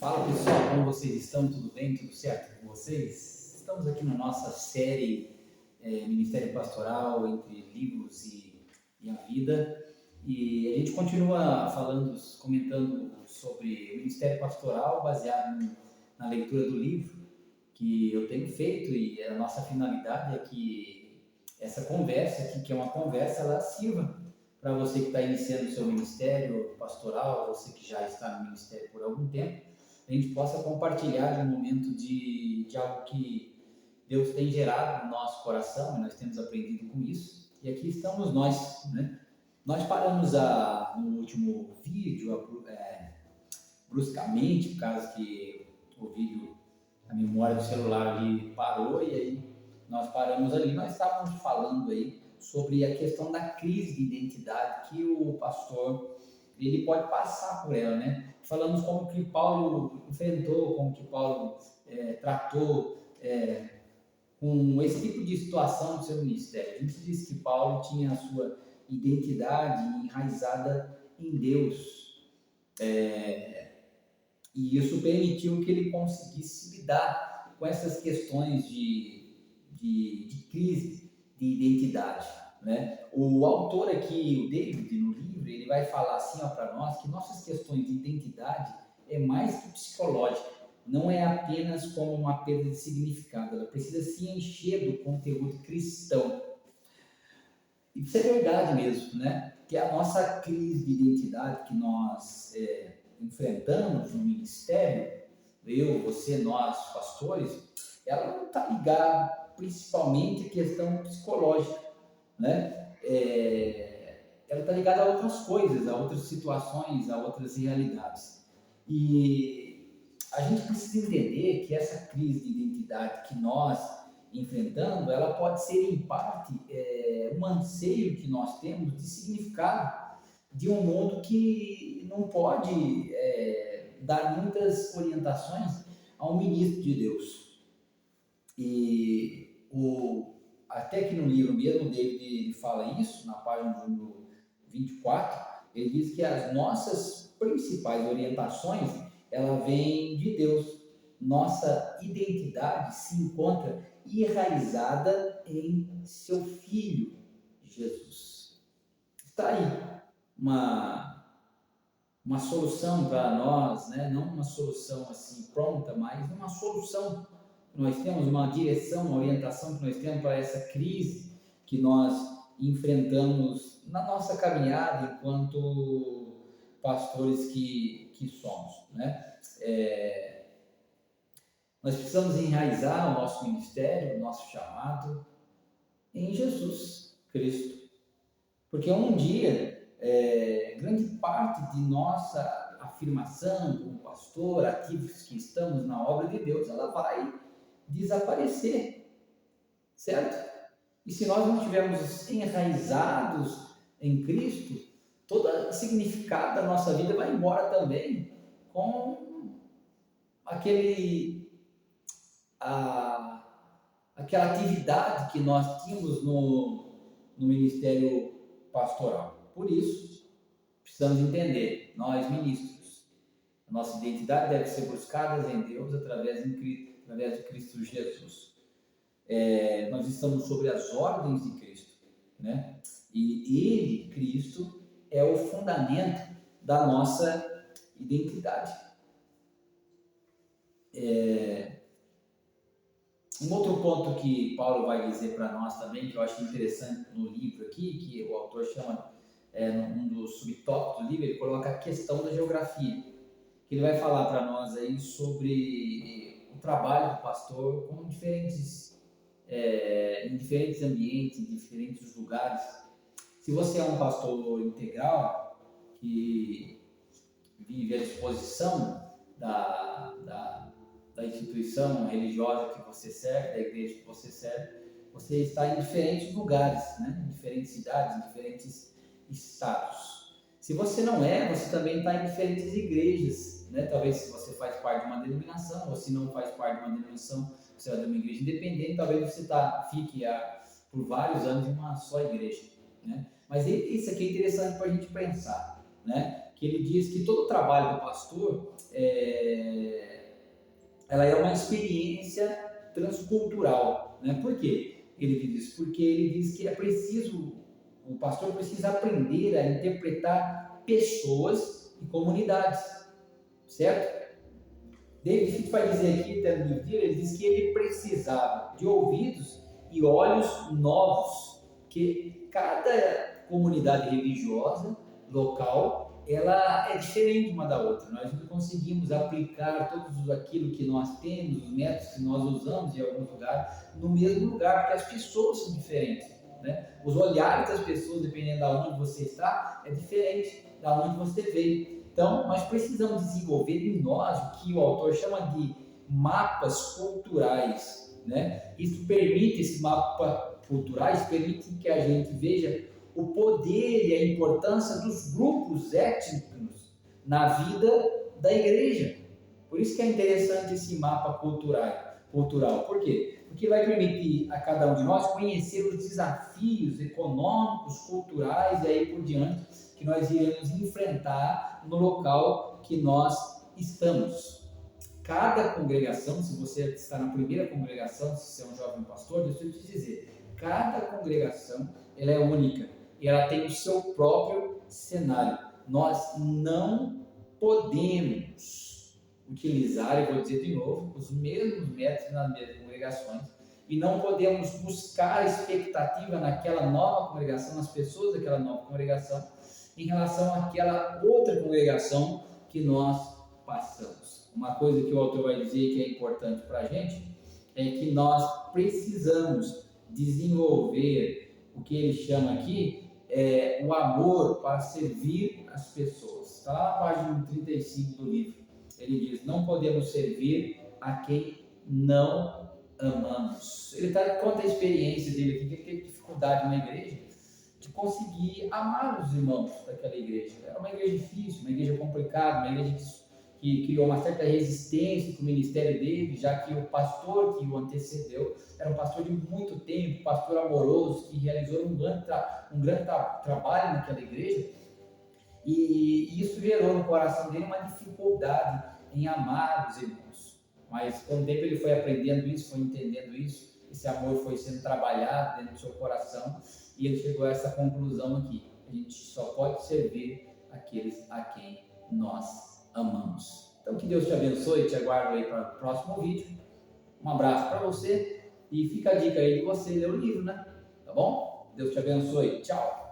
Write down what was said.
Fala pessoal, como vocês estão? Tudo bem? Tudo certo com vocês? Estamos aqui na nossa série Ministério Pastoral entre livros e a vida, e a gente continua comentando sobre o Ministério Pastoral baseado na leitura do livro que eu tenho feito, e a nossa finalidade é que essa conversa aqui, que é uma conversa, ela sirva para você que está iniciando o seu ministério pastoral, você que já está no ministério por algum tempo, a gente possa compartilhar de um momento de algo que Deus tem gerado no nosso coração, e nós temos aprendido com isso. E aqui estamos nós, né? Nós paramos no último vídeo, bruscamente, por causa que o vídeo, a memória do celular ali parou, e aí nós paramos ali. Nós estávamos falando aí sobre a questão da crise de identidade que o pastor ele pode passar por ela, né? Falamos como que Paulo enfrentou, como que Paulo tratou com esse tipo de situação do seu ministério. A gente disse que Paulo tinha a sua identidade enraizada em Deus, e isso permitiu que ele conseguisse lidar com essas questões de crise de identidade, né? O autor aqui, o David, no livro, ele vai falar assim para nós que nossas questões de identidade é mais que psicológica, não é apenas como uma perda de significado, ela precisa se encher do conteúdo cristão. Isso é verdade mesmo, né? Que a nossa crise de identidade que nós enfrentamos no ministério, eu, você, nós, pastores, ela não está ligada principalmente à questão psicológica, né? Ela está ligada a outras coisas, a outras situações, a outras realidades. E a gente precisa entender que essa crise de identidade que nós enfrentando, ela pode ser em parte um anseio que nós temos de significado de um mundo que não pode dar muitas orientações a um ministro de Deus. E até que no livro mesmo David fala isso, na página número 24, ele diz que as nossas principais orientações, ela vem de Deus. Nossa identidade se encontra enraizada em seu Filho, Jesus. Está aí uma solução para nós, né? Não uma solução assim pronta, mas uma solução. Nós temos uma direção, uma orientação que nós temos para essa crise que nós enfrentamos na nossa caminhada enquanto pastores que somos, né? Nós precisamos enraizar o nosso ministério, o nosso chamado em Jesus Cristo. Porque um dia, grande parte de nossa afirmação como pastor, ativos que estamos na obra de Deus, ela vai desaparecer, certo? E se nós não estivermos enraizados em Cristo, todo o significado da nossa vida vai embora também com aquela atividade que nós tínhamos no ministério pastoral. Por isso, precisamos entender, nós ministros, a nossa identidade deve ser buscada em Deus através de Cristo Jesus. Nós estamos sobre as ordens de Cristo, né? E Ele, Cristo, é o fundamento da nossa identidade. Um outro ponto que Paulo vai dizer para nós também, que eu acho interessante no livro aqui, que o autor chama, um dos subtópicos do livro, ele coloca a questão da geografia, que ele vai falar para nós aí sobre o trabalho do pastor com em diferentes ambientes, em diferentes lugares. Se você é um pastor integral, que vive à disposição da instituição religiosa que você serve, da igreja que você serve, você está em diferentes lugares, né? Em diferentes cidades, em diferentes estados. Se você não você também está em diferentes igrejas, né? Talvez se você faz parte de uma denominação, ou se não faz parte de uma denominação, você é de uma igreja independente, talvez você fique por vários anos em uma só igreja, né? Mas isso aqui é interessante para a gente pensar, né? Que ele diz que todo o trabalho do pastor ela é uma experiência transcultural, né? Por quê? Ele diz isso porque ele diz que é preciso, o pastor precisa aprender a interpretar pessoas e comunidades, certo? David Fitch vai dizer aqui, até no livro dele, ele diz que ele precisava de ouvidos e olhos novos, que cada comunidade religiosa local, ela é diferente uma da outra. Nós não conseguimos aplicar tudo aquilo que nós temos, os métodos que nós usamos em alguns lugares, no mesmo lugar, porque as pessoas são diferentes, né? Os olhares das pessoas, dependendo de onde você está, é diferente da onde você veio. Então, nós precisamos desenvolver em nós o que o autor chama de mapas culturais, né? Isso permite, esses mapas culturais permitem que a gente veja o poder e a importância dos grupos étnicos na vida da igreja. Por isso que é interessante esse mapa cultural. Por quê? Porque vai permitir a cada um de nós conhecer os desafios econômicos, culturais e aí por diante que nós iremos enfrentar no local que nós estamos. Cada congregação, se você está na primeira congregação, se você é um jovem pastor, deixa eu te dizer, cada congregação ela é única e ela tem o seu próprio cenário. Nós não podemos utilizar, e vou dizer de novo, os mesmos métodos nas mesmas congregações e não podemos buscar expectativa naquela nova congregação, nas pessoas daquela nova congregação, em relação àquela outra congregação que nós passamos. Uma coisa que o autor vai dizer que é importante para a gente é que nós precisamos desenvolver o que ele chama aqui o amor para servir as pessoas. Está lá na página 35 do livro. Ele diz: não podemos servir a quem não amamos. Ele conta a experiência dele aqui, que ele teve dificuldade na igreja de conseguir amar os irmãos daquela igreja. Era uma igreja difícil, uma igreja complicada, uma igreja que criou uma certa resistência para o ministério dele, já que o pastor que o antecedeu era um pastor de muito tempo, pastor amoroso, que realizou um grande trabalho naquela igreja, e isso gerou no coração dele uma dificuldade em amar os irmãos. Mas com o tempo ele foi aprendendo isso, foi entendendo isso, esse amor foi sendo trabalhado dentro do seu coração, e ele chegou a essa conclusão aqui: a gente só pode servir aqueles a quem nós amamos. Então que Deus te abençoe, te aguardo aí para o próximo vídeo. Um abraço para você e fica a dica aí de você ler o livro, né? Tá bom? Deus te abençoe. Tchau!